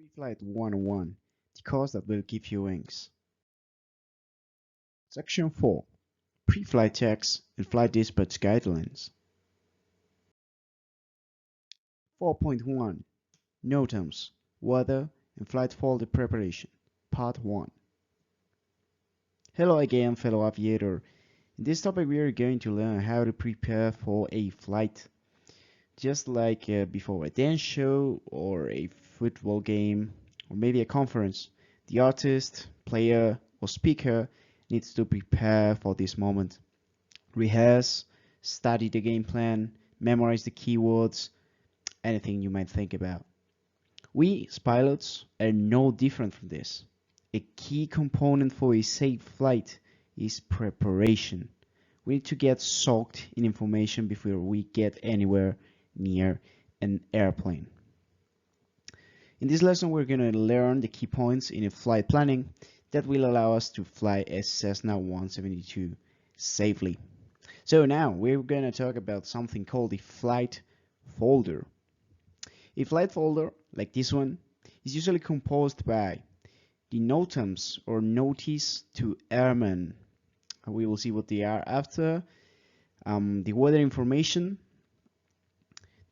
Pre-flight 101, the course that will give you wings. Section 4, pre-flight checks and flight dispatch guidelines. 4.1, NOTAMS, weather and flight folder preparation, part 1. Hello again, fellow aviator. In this topic we are going to learn how to prepare for a flight. Just like before a dance show or a football game or maybe a conference, the artist, player or speaker needs to prepare for this moment. Rehearse, study the game plan, memorize the keywords, anything you might think about. We as pilots are no different from this. A key component for a safe flight is preparation. We need to get soaked in information before we get anywhere near an airplane. In this lesson we're going to learn the key points in a flight planning that will allow us to fly a Cessna 172 safely. So now we're going to talk about something called the flight folder. A flight folder, like this one, is usually composed by the NOTAMS or notice to airmen. We will see what they are after. The weather information,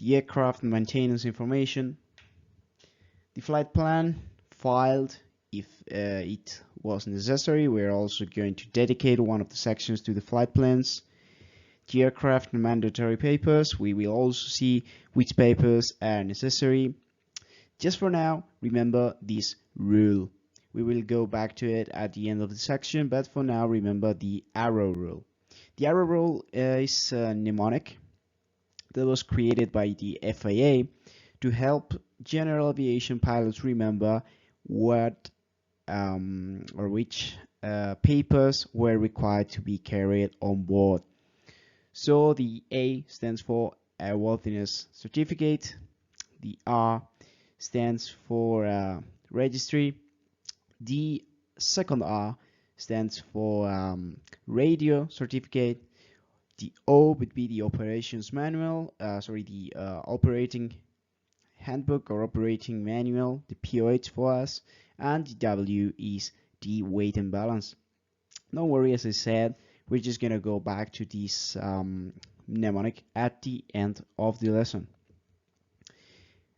the aircraft maintenance information, the flight plan filed if it was necessary. We're also going to dedicate one of the sections to the flight plans. The aircraft mandatory papers, we will also see which papers are necessary. Just for now, remember this rule. We will go back to it at the end of the section, but for now remember the arrow rule. The arrow rule is a mnemonic that was created by the FAA to help general aviation pilots remember what or which papers were required to be carried on board. So the A stands for airworthiness certificate, the R stands for registry, the second R stands for radio certificate, the O would be the operations manual, the operating handbook or operating manual, the POH for us, and the W is the weight and balance. Don't worry, as I said, we're just gonna go back to this mnemonic at the end of the lesson.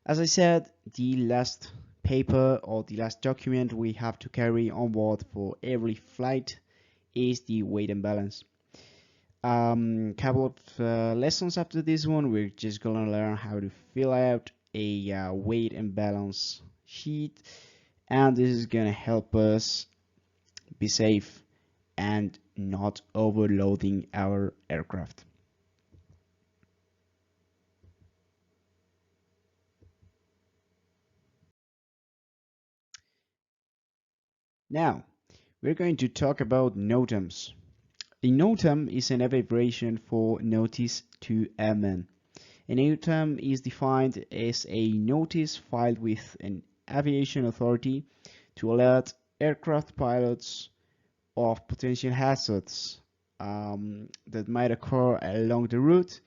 As I said, the last paper or the last document we have to carry on board for every flight is the weight and balance. Couple of lessons after this one, we're just gonna learn how to fill out a weight and balance sheet, and this is gonna help us be safe and not overloading our aircraft. Now we're going to talk about NOTAMs. A NOTAM is an abbreviation for notice to airmen. A NOTAM is defined as a notice filed with an aviation authority to alert aircraft pilots of potential hazards that might occur along the route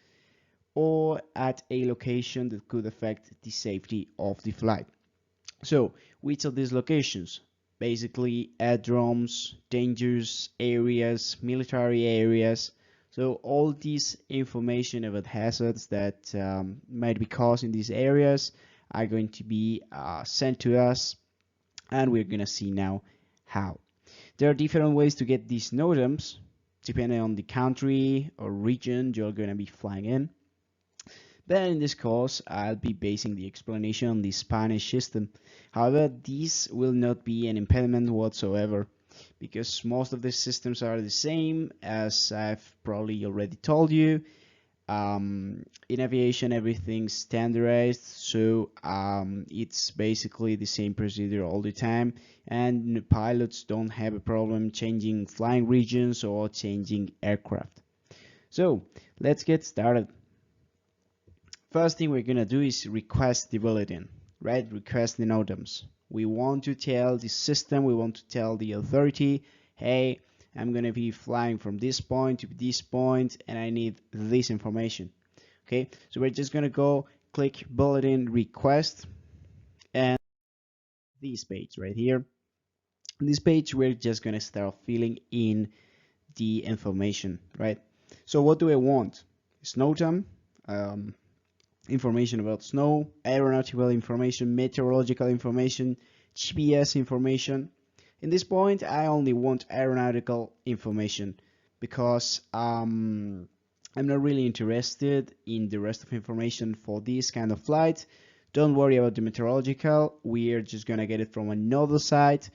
or at a location that could affect the safety of the flight. So, which are these locations? Basically, aerodromes, dangerous areas, military areas. So all this information about hazards that might be caused in these areas are going to be sent to us, and we're going to see now how. There are different ways to get these NOTAMs, depending on the country or region you're going to be flying in. But in this course, I'll be basing the explanation on the Spanish system. However, this will not be an impediment whatsoever, because most of the systems are the same, as I've probably already told you. In aviation, everything's standardized, so it's basically the same procedure all the time, and pilots don't have a problem changing flying regions or changing aircraft. So let's get started. First thing we're gonna do is request the bulletin, right? Request the NOTAMs. We want to tell the system, we want to tell the authority, hey, I'm gonna be flying from this point to this point and I need this information. Okay, so we're just gonna go click bulletin request, and this page right here. On this page, we're just gonna start filling in the information, right? So what do I want? Snow time, information about snow, aeronautical information, meteorological information, GPS information. In this point, I only want aeronautical information because I'm not really interested in the rest of information for this kind of flight. Don't worry about the meteorological, we're just gonna get it from another site.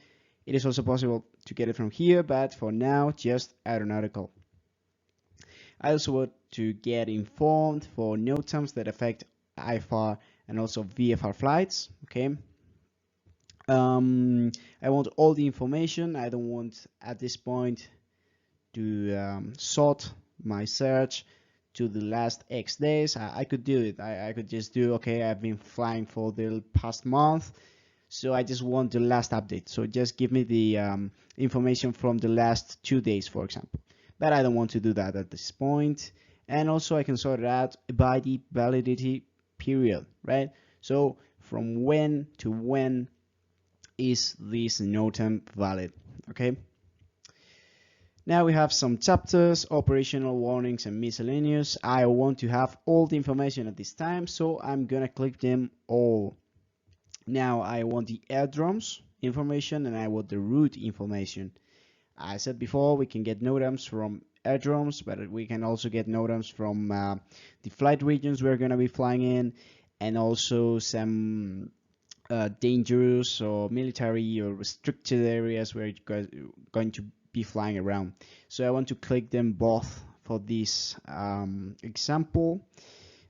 It is also possible to get it from here, but for now, just aeronautical. I also want to get informed for NOTAMs that affect IFR and also VFR flights. Okay. I want all the information. I don't want at this point to sort my search to the last X days. I could do it. I could just do, okay, I've been flying for the past month, so I just want the last update. So just give me the information from the last 2 days, for example. But I don't want to do that at this point. And also I can sort it out by the validity period, right? So from when to when is this NOTAM valid? Okay. Now we have some chapters, operational warnings and miscellaneous. I want to have all the information at this time, so I'm gonna click them all. Now I want the airdromes information and I want the route information. I said before, we can get NOTAMs from airdromes, but we can also get NOTAMs from the flight regions we're gonna be flying in, and also some dangerous or military or restricted areas where you're going to be flying around. So I want to click them both for this example.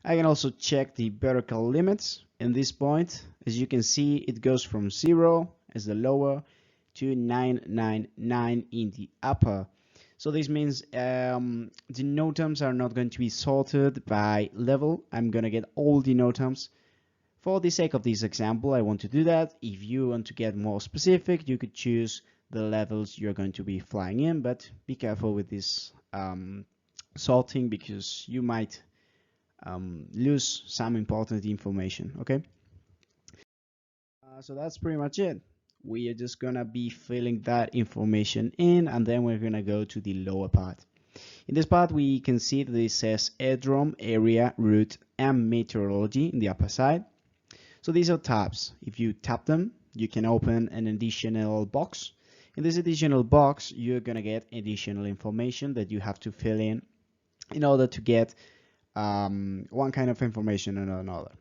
I can also check the vertical limits in this point. As you can see, it goes from 0 as the lower to 999 in the upper. So this means the NOTAMs are not going to be sorted by level. I'm going to get all the NOTAMs. For the sake of this example, I want to do that. If you want to get more specific, you could choose the levels you're going to be flying in, but be careful with this sorting because you might lose some important information, okay? So that's pretty much it. We are just gonna be filling that information in, and then we're gonna go to the lower part. In this part, we can see that it says airdrome, area, route, and meteorology in the upper side. So these are tabs. If you tap them, you can open an additional box. In this additional box, you're gonna get additional information that you have to fill in order to get one kind of information or another.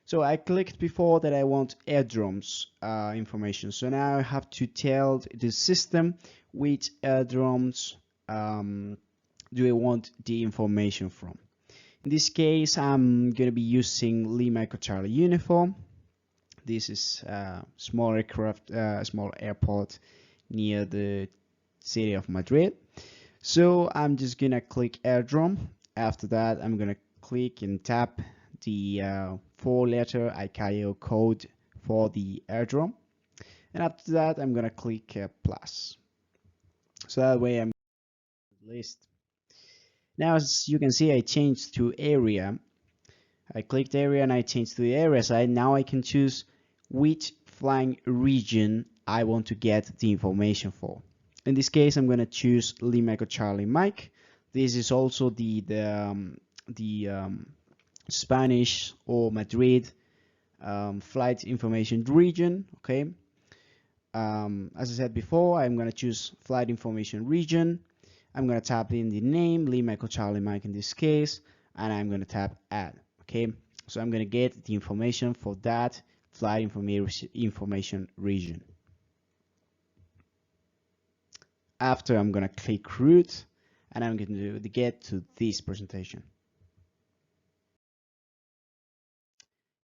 So I clicked before that I want airdromes information. So now I have to tell the system which airdromes do I want the information from. In this case, I'm going to be using Lima Echo Charlie uniform. This is a small aircraft, small airport near the city of Madrid. So I'm just going to click airdrome. After that, I'm going to click and tap the 4-letter ICAO code for the airdrome. And after that, I'm going to click plus. So that way I'm list. Now, as you can see, I changed to area. I clicked area and I changed to the area side. Now I can choose which flying region I want to get the information for. In this case, I'm going to choose Lima Echo Charlie Mike. This is also the Spanish or Madrid flight information region. Okay. As I said before, I'm going to choose flight information region. I'm going to tap in the name, Lima Echo Charlie Mike in this case, and I'm going to tap add. Okay, so I'm going to get the information for that flight information region. After, I'm going to click route, and I'm going to get to this presentation.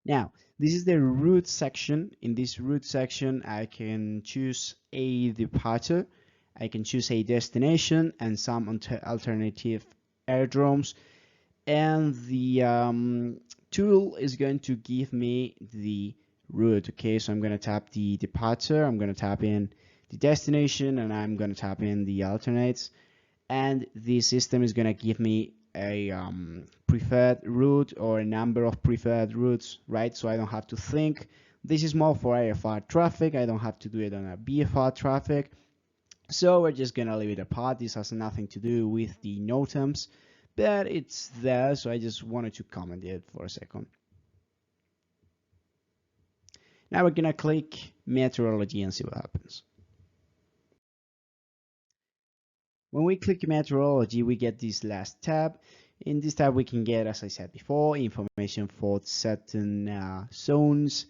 Now, this is the route section. In this route section, I can choose a departure, I can choose a destination and some alternative airdromes, and the tool is going to give me the route. Okay, so I'm going to tap the departure, I'm going to tap in the destination, and I'm going to tap in the alternates, and the system is going to give me a preferred route or a number of preferred routes, right? So I don't have to think. This is more for AFR traffic. I don't have to do it on a BFR traffic. So we're just gonna leave it apart. This has nothing to do with the NOTAMS, but it's there, so I just wanted to comment it for a second. Now we're gonna click meteorology and see what happens. When we click meteorology, we get this last tab. In this tab, we can get, as I said before, information for certain zones,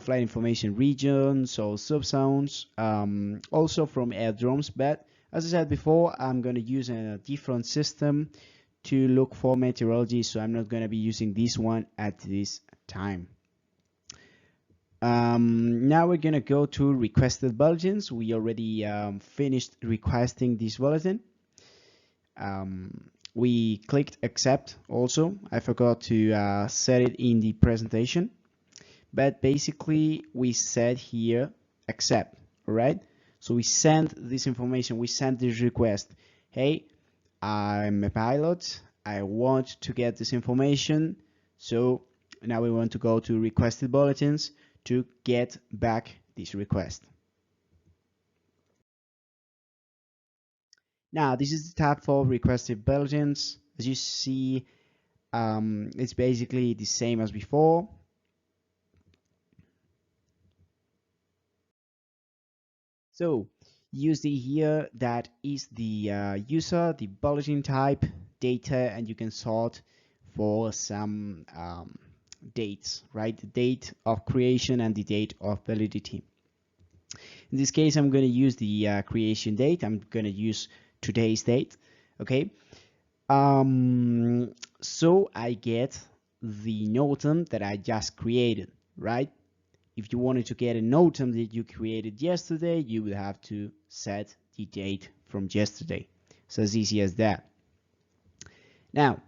flight information regions or subzones, also from airdromes. But as I said before, I'm going to use a different system to look for meteorology, so I'm not going to be using this one at this time. Now we're going to go to requested bulletins. We already finished requesting this bulletin. We clicked accept also. I forgot to set it in the presentation. But basically we said here accept, all right? So we send this information, we send this request. Hey, I'm a pilot, I want to get this information. So now we want to go to requested bulletins to get back this request. Now this is the tab for requested bulletins. As you see, it's basically the same as before. So you see here that is the user, the bulletin type, data, and you can sort for some dates, right? The date of creation and the date of validity. In this case, I'm going to use the creation date. I'm going to use today's date. Okay. So I get the NOTAM that I just created, right? If you wanted to get a NOTAM that you created yesterday, you would have to set the date from yesterday. So as easy as that. Now,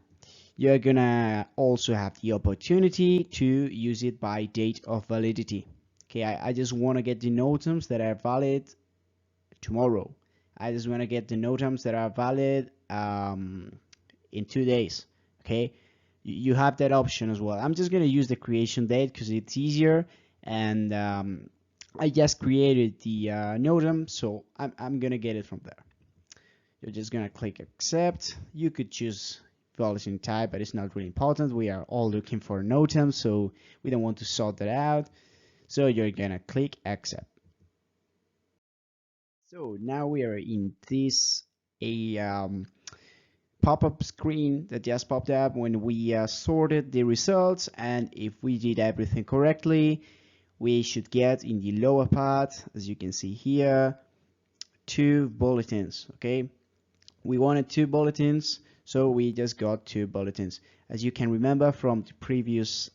you're gonna also have the opportunity to use it by date of validity. Okay, I just want to get the NOTAMs that are valid tomorrow. I just want to get the NOTAMs that are valid in 2 days. Okay, you have that option as well. I'm just gonna use the creation date because it's easier. And I just created the NOTAM, so I'm gonna get it from there. You're just gonna click accept. You could choose bulletin type, but it's not really important. We are all looking for NOTAM, so we don't want to sort that out. So you're gonna click accept. So now we are in this pop-up screen that just popped up when we sorted the results, and if we did everything correctly, we should get in the lower part, as you can see here, 2 bulletins. Okay, we wanted 2 bulletins, so we just got 2 bulletins. As you can remember from the previous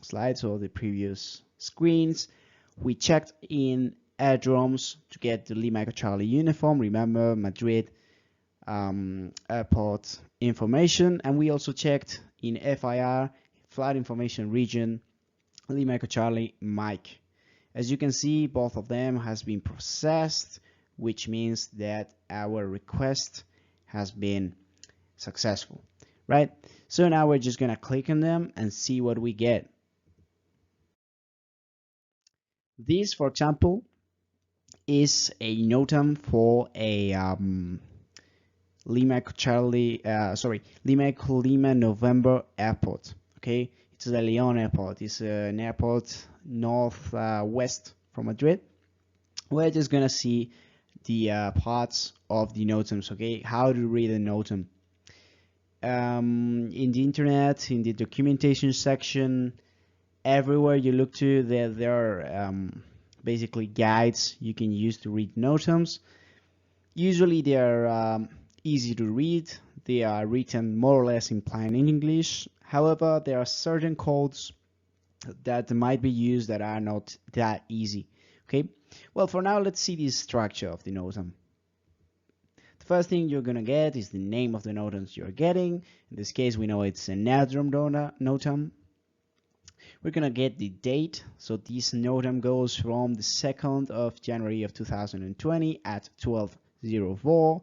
slides or the previous screens, we checked in airdromes to get the Lima Echo Charlie uniform. Remember, Madrid airport information, and we also checked in FIR, flight information region, Lima Echo Charlie Mike. As you can see, both of them has been processed, which means that our request has been successful, right? So now we're just gonna click on them and see what we get. This, for example, is a NOTAM for a Lima Echo Charlie, Lima Echo Lima November airport. Okay, it's the Leon airport. It's an airport northwest from Madrid. We're just gonna see the parts of the NOTAMs. Okay, how to read a NOTAM. In the internet, in the documentation section, everywhere you look to, there are basically guides you can use to read NOTAMs. Usually they are easy to read. They are written more or less in plain English. However, there are certain codes that might be used that are not that easy. Okay, well, for now, let's see the structure of the NOTAM. The first thing you're gonna get is the name of the NOTAMs you're getting. In this case, we know it's an airdrome NOTAM. We're gonna get the date. So this NOTAM goes from the 2nd of January of 2020 at 12:04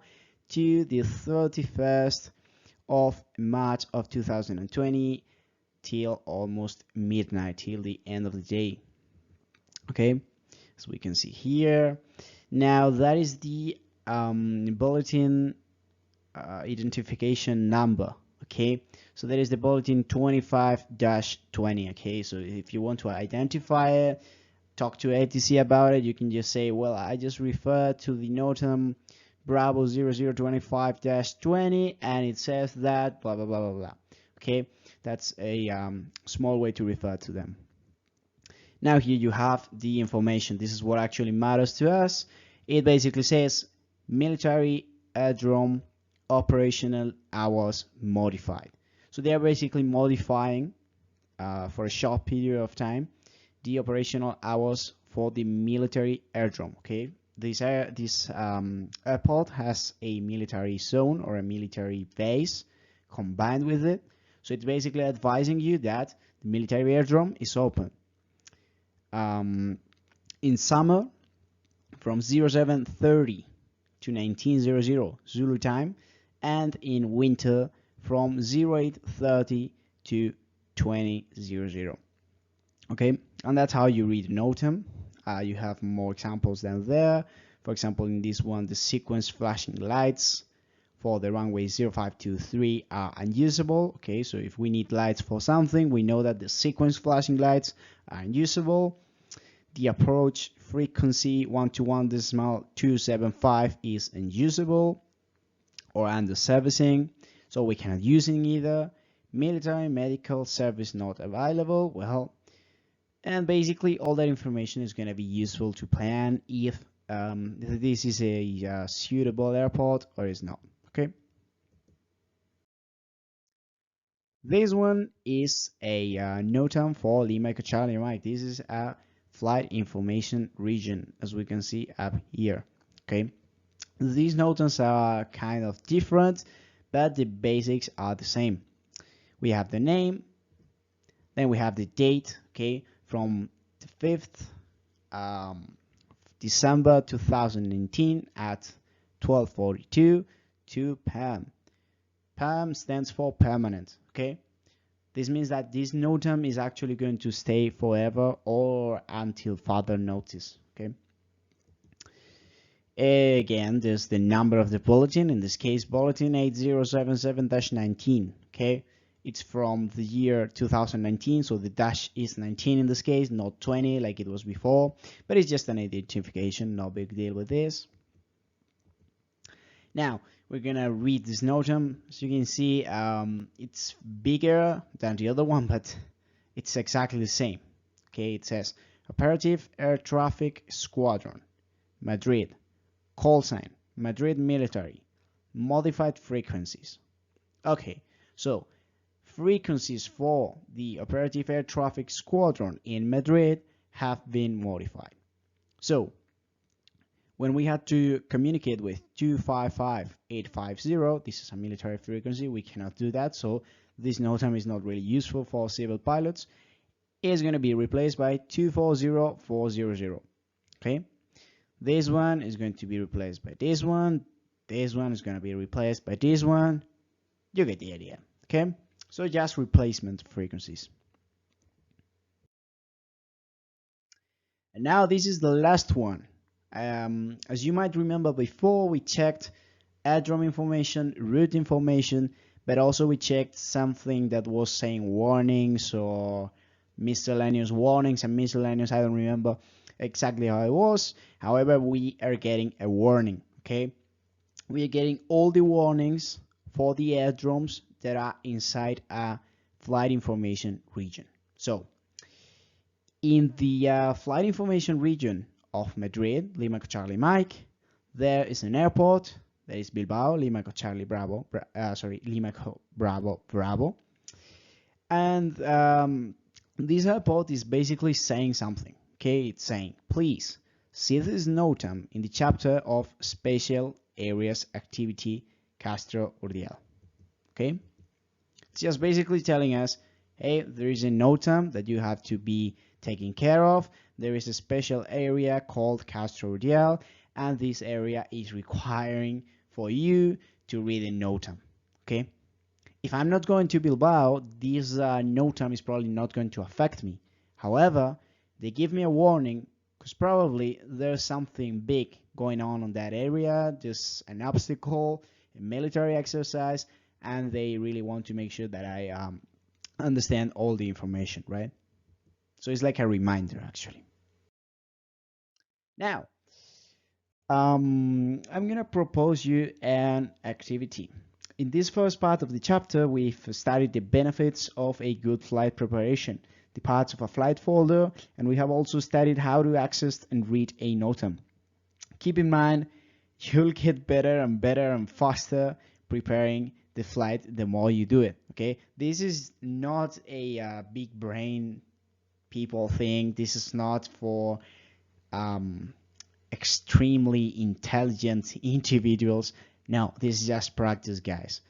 to the 31st of March of 2020 till almost midnight, till the end of the day. Okay, as we can see here. Now that is the bulletin identification number. Okay, so that is the bulletin 25-20. Okay, so if you want to identify it, talk to ATC about it, you can just say, well, I just refer to the NOTAM Bravo 0025-20 and it says that blah blah blah blah blah. Okay, that's a small way to refer to them. Now here you have the information. This is what actually matters to us. It basically says military aerodrome operational hours modified. So they are basically modifying for a short period of time the operational hours for the military aerodrome. Okay, this airport has a military zone or a military base combined with it, so it's basically advising you that the military aerodrome is open in summer from 0730 to 1900 Zulu time, and in winter from 0830 to 2000. Okay, and that's how you read NOTAM. You have more examples down there. For example, in this one, the sequence flashing lights for the runway 0523 are unusable. Okay, so if we need lights for something, we know that the sequence flashing lights are unusable. The approach frequency 121.275 is unusable or under servicing, so we cannot use it either. Military medical service not available. Well, and basically all that information is going to be useful to plan if this is a suitable airport or is not. Okay, this one is a NOTAM for Lima Echo Charlie Mike. This is a flight information region, as we can see up here. Okay, these NOTAMs are kind of different, but the basics are the same. We have the name, then we have the date. Okay, from the 5th December 2019 at 12:42 to PAM. PAM stands for permanent. Okay, this means that this NOTAM is actually going to stay forever or until further notice. Okay, again, there's the number of the bulletin, in this case bulletin 8077-19. Okay, it's from the year 2019, so the dash is 19 in this case, not 20 like it was before, but it's just an identification, no big deal with this. Now we're gonna read this NOTAM. As you can see, it's bigger than the other one, but it's exactly the same. Okay, it says Operative Air Traffic Squadron, Madrid, call sign, Madrid Military, modified frequencies. Okay, so frequencies for the Operative Air Traffic Squadron in Madrid have been modified. So when we had to communicate with 255850, this is a military frequency, we cannot do that, so this NOTAM is not really useful for civil pilots. It's going to be replaced by 240400. Okay, this one is going to be replaced by this one is going to be replaced by this one. You get the idea. Okay, so just replacement frequencies. And now this is the last one. As you might remember, before we checked aerodrome information, route information, but also we checked something that was saying warnings or miscellaneous warnings and miscellaneous, I don't remember exactly how it was. However, we are getting a warning. Okay, we are getting all the warnings for the aerodromes that are inside a flight information region. So in the flight information region of Madrid, Lima Echo Charlie Mike, there is an airport that is Bilbao, Lima Echo Charlie Bravo, Lima Echo Bravo Bravo, and this airport is basically saying something. Okay, it's saying, please see this NOTAM in the chapter of Special Areas Activity Castro Urdial. Okay, it's just basically telling us, hey, there is a NOTAM that you have to be taken care of. There is a special area called Castro Urdial, and this area is requiring for you to read a NOTAM. Okay, if I'm not going to Bilbao, this NOTAM is probably not going to affect me. However, they give me a warning because probably there's something big going on that area, just an obstacle, a military exercise, and they really want to make sure that I understand all the information, right? So it's like a reminder, actually. Now, I'm gonna propose you an activity. In this first part of the chapter, we've studied the benefits of a good flight preparation, the parts of a flight folder, and we have also studied how to access and read a NOTAM. Keep in mind, you'll get better and better and faster preparing the flight the more you do it, okay? This is not a big brain people thing. This is not for extremely intelligent individuals. No, this is just practice, guys.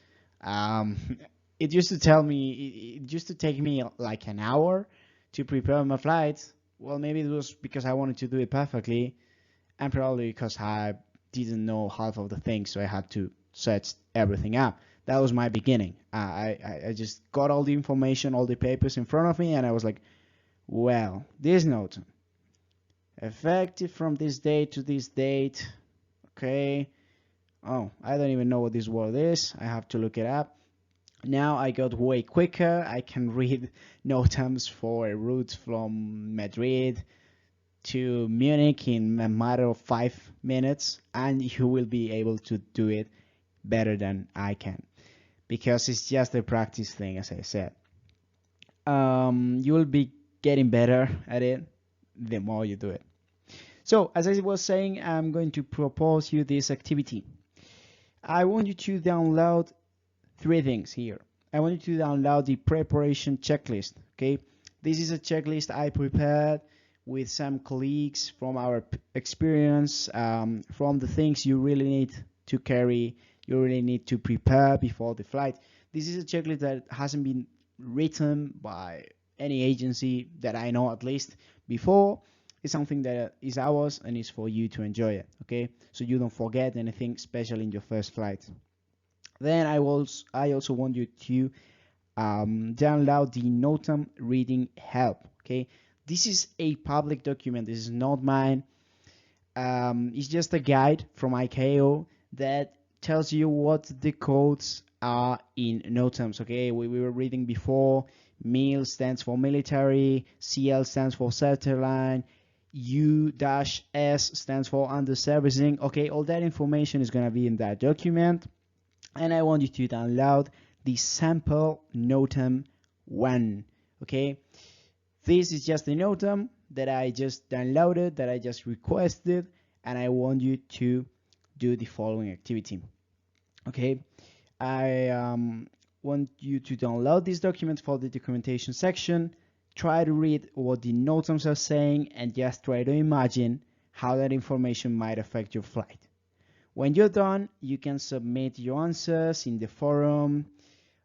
It used to take me like an hour to prepare my flight. Well, maybe it was because I wanted to do it perfectly, and probably because I didn't know half of the things, so I had to search everything up. That was my beginning. I just got all the information, all the papers in front of me, and I was like, well, this note, effective from this date to this date, okay. Oh, I don't even know what this word is. I have to look it up. Now I got way quicker. I can read NOTAMS for a route from Madrid to Munich in a matter of 5 minutes, and you will be able to do it better than I can, because it's just a practice thing, as I said. You will be getting better at it the more you do it. So, as I was saying, I'm going to propose you this activity. I want you to download 3 things here. I want you to download the preparation checklist, okay? This is a checklist I prepared with some colleagues from our experience, from the things you really need to carry, you really need to prepare before the flight. This is a checklist that hasn't been written by any agency that I know, at least before. It's something that is ours and is for you to enjoy it, okay? So you don't forget anything special in your first flight. Then I also want you to download the NOTAM reading help, okay? This is a public document. This is not mine. It's just a guide from ICAO that tells you what the codes are in NOTAMs, okay? We were reading before. MIL stands for military, CL stands for certain, U-S stands for under servicing. Okay, all that information is going to be in that document, and I want you to download the sample NOTAM 1. Okay, this is just the NOTAM that I just downloaded, that I just requested, and I want you to do the following activity. Okay, I want you to download this document for the documentation section. Try to read what the NOTAMs are saying and just try to imagine how that information might affect your flight. When you're done, you can submit your answers in the forum,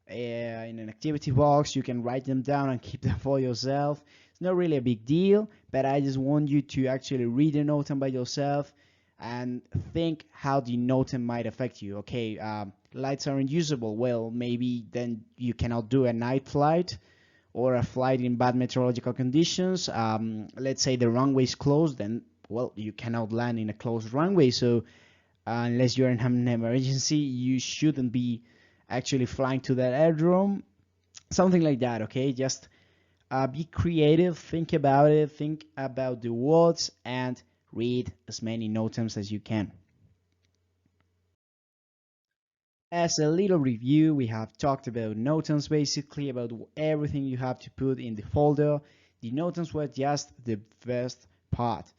in an activity box. You can write them down and keep them for yourself. It's not really a big deal, but I just want you to actually read the NOTAM by yourself and think how the NOTAM might affect you. Okay, lights are unusable. Well, maybe then you cannot do a night flight or a flight in bad meteorological conditions. Let's say the runway is closed, then, well, you cannot land in a closed runway. So unless you're in an emergency, you shouldn't be actually flying to that aerodrome. Something like that, okay? Just be creative, think about it, think about the words, and read as many NOTAMs as you can. As a little review, we have talked about NOTAMs, basically about everything you have to put in the folder. The NOTAMs were just the first part.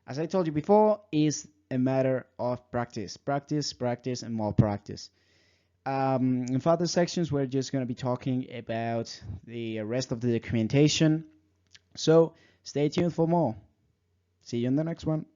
As I told you before, it's a matter of practice, and more practice. In further sections, we're just going to be talking about the rest of the documentation. So stay tuned for more. See you in the next one.